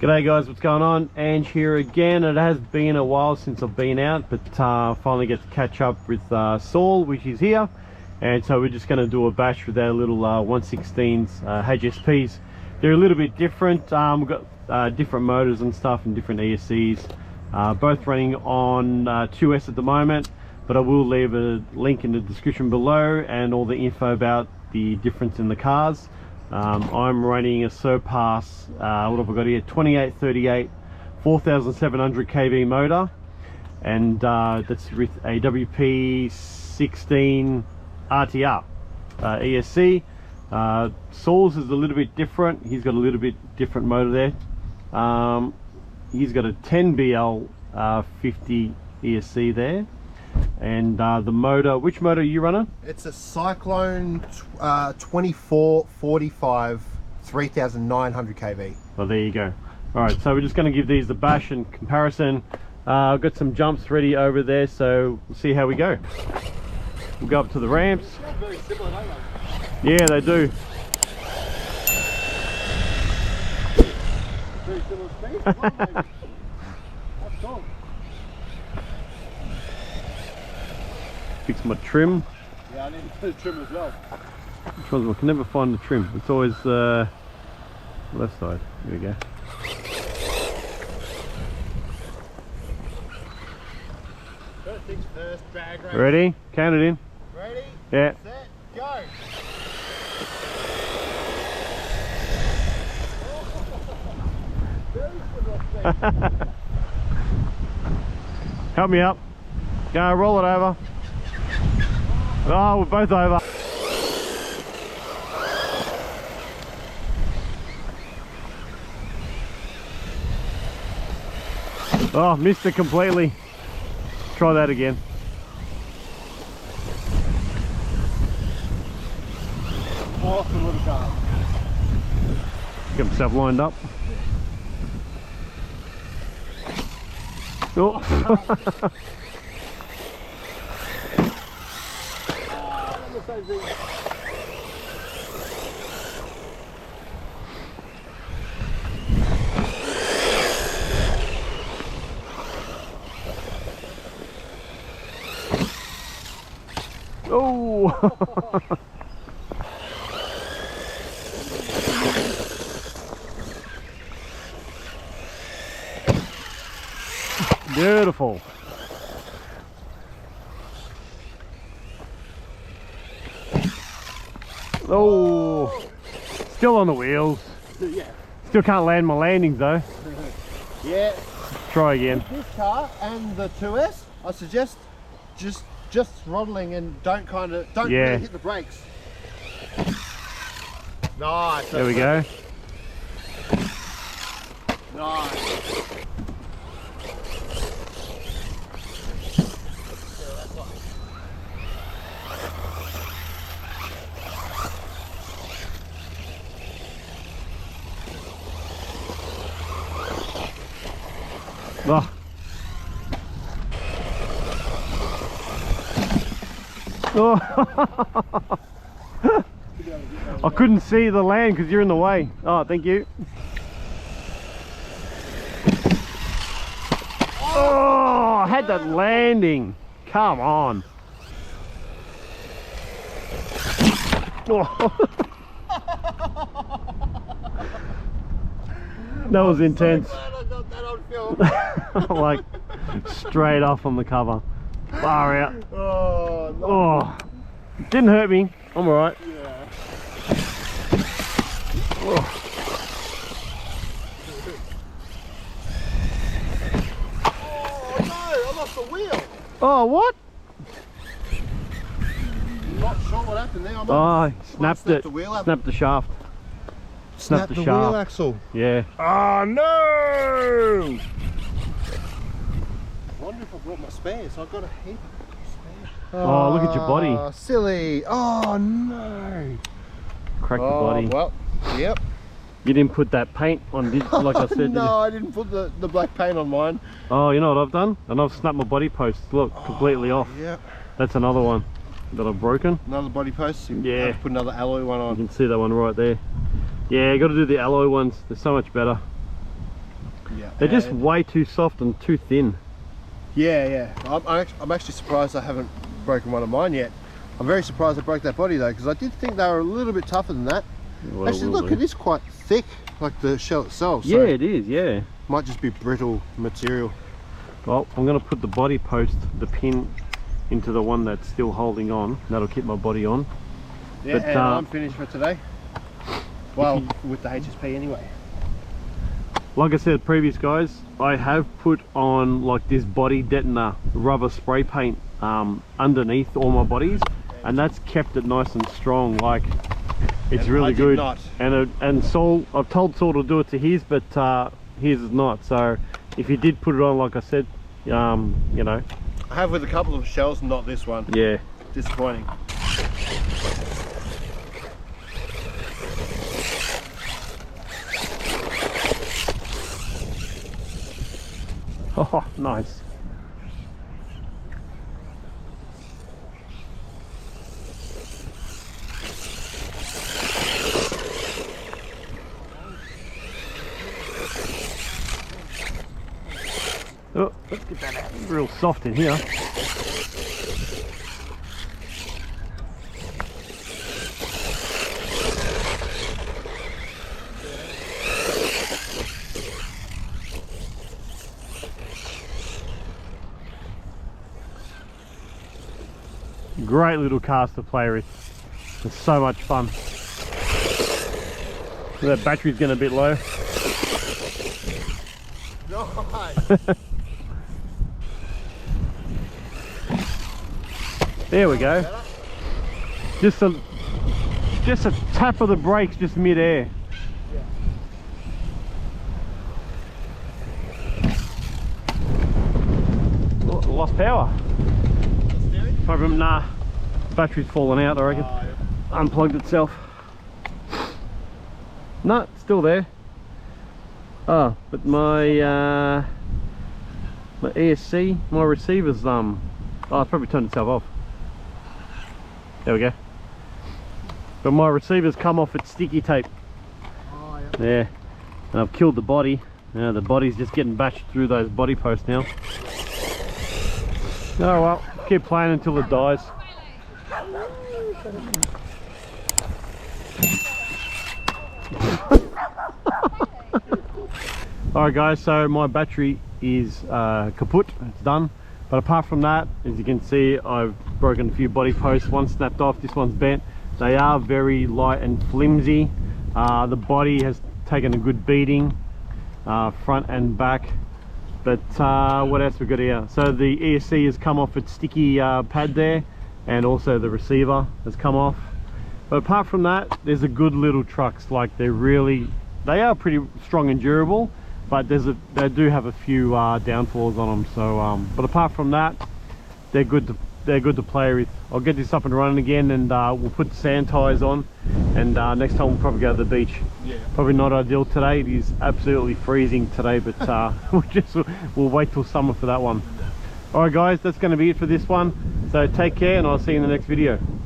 G'day guys, what's going on? Ange here again. It has been a while since I've been out, but finally get to catch up with Saul, which is here. And so we're just going to do a bash with our little 116s HSPs. They're a little bit different. We've got different motors and stuff and different ESCs. Both running on 2S at the moment, but I will leave a link in the description below and all the info about the difference in the cars. I'm running a Surpass, what have I got here, 2838 4700 kV motor, and that's with a WP16 RTR ESC. Sauls is a little bit different. He's got a little bit different motor there. He's got a 10BL 50 ESC there. And the motor, which motor are you running? It's a Cyclone 2445 3900 kV. Well, there you go. Alright, so we're just going to give these the bash and comparison. I've got some jumps ready over there, so we'll see how we go. We'll go up to the ramps. Very similar, don't they? Yeah, they do. Very similar speed. That's cool. Fix my trim. Yeah, I need to trim as well. Which ones? I can never find the trim. It's always left side. Here we go. First things first, drag race. Ready? Count it in. Ready? Yeah. Set, go. Very similar speed. Help me up. Go, roll it over. Oh, we're both over. Oh, missed it completely. Try that again. Awesome little car. Get himself lined up. Oh. Oh! Beautiful. Oh, still on the wheels. Yeah. Still can't land my landings though. Yeah. Try again. With this car and the 2S, I suggest just throttling and don't really hit the brakes. Nice. There we go. Nice. Oh. Oh. I couldn't see the land because you're in the way. Oh, thank you. Oh, I had that landing. Come on. Oh. That was intense. I'm glad I got that on film. Like straight off on the cover. Far out. Oh, no. Oh, didn't hurt me. I'm alright. Yeah. Oh. Oh no, I lost the wheel. Oh, what? Not sure what happened there. Oh, snapped it. The wheel Snapped the shaft. Snapped the wheel shaft. axle. Yeah. Oh no! I wonder if I brought my spares. I've got a heap of spares. Oh, look at your body. Silly. Oh no. Cracked the body. Well, yep. You didn't put that paint on, did you, like I said? No, I didn't put the black paint on mine. Oh, you know what I've done? And I've snapped my body posts. Look, completely off. Yep. That's another one that I've broken. Another body post? You Yeah. have to put another alloy one You on. can see that one right there. Yeah, you got to do the alloy ones. They're so much better. Yeah. They're just way too soft and too thin. Yeah. I'm actually surprised I haven't broken one of mine yet. I'm very surprised I broke that body though, because I did think they were a little bit tougher than that. Well, actually, look, it is quite thick, like the shell itself. So yeah, it is, yeah. Might just be brittle material. Well, I'm going to put the body post, the pin, into the one that's still holding on. That'll keep my body on. Yeah, but, and I'm finished for today. Well, with the HSP anyway. Like I said previous guys, I have put on like this body deadener rubber spray paint underneath all my bodies, and that's kept it nice and strong. Like, it's really good. And Saul, I've told Saul to do it to his, but his is not. So if you did put it on, like I said, you know, I have with a couple of shells, not this one. Yeah, disappointing. Oh, nice. Oh, let's get that out. It's real soft in here. Great little cast to play with. It's so much fun. That battery's getting a bit low. Nice. There we go. Just a tap of the brakes, just mid-air. Oh, lost power. Probably, nah, battery's fallen out, I reckon. Oh, yeah. Unplugged itself. No, it's still there. Oh, but my my ESC, my receiver's oh, it's probably turned itself off. There we go. But my receiver's come off its sticky tape. Oh, yeah. Yeah, and I've killed the body. Now the body's just getting bashed through those body posts now. Oh well, keep playing until it dies. Alright guys, so my battery is kaput, it's done. But apart from that, as you can see, I've broken a few body posts. One snapped off, this one's bent. They are very light and flimsy. The body has taken a good beating, front and back. But what else we got here? So the ESC has come off its sticky pad there, and also the receiver has come off. But apart from that, there's a good little trucks. Like they are pretty strong and durable, but they do have a few downfalls on them. So, but apart from that, they're good to play with. I'll get this up and running again, and we'll put the sand tires on, and next time we'll probably go to the beach. Yeah. Probably not ideal today. It is absolutely freezing today, but we'll wait till summer for that one. All right guys, that's going to be it for this one. So take care, and I'll see you in the next video.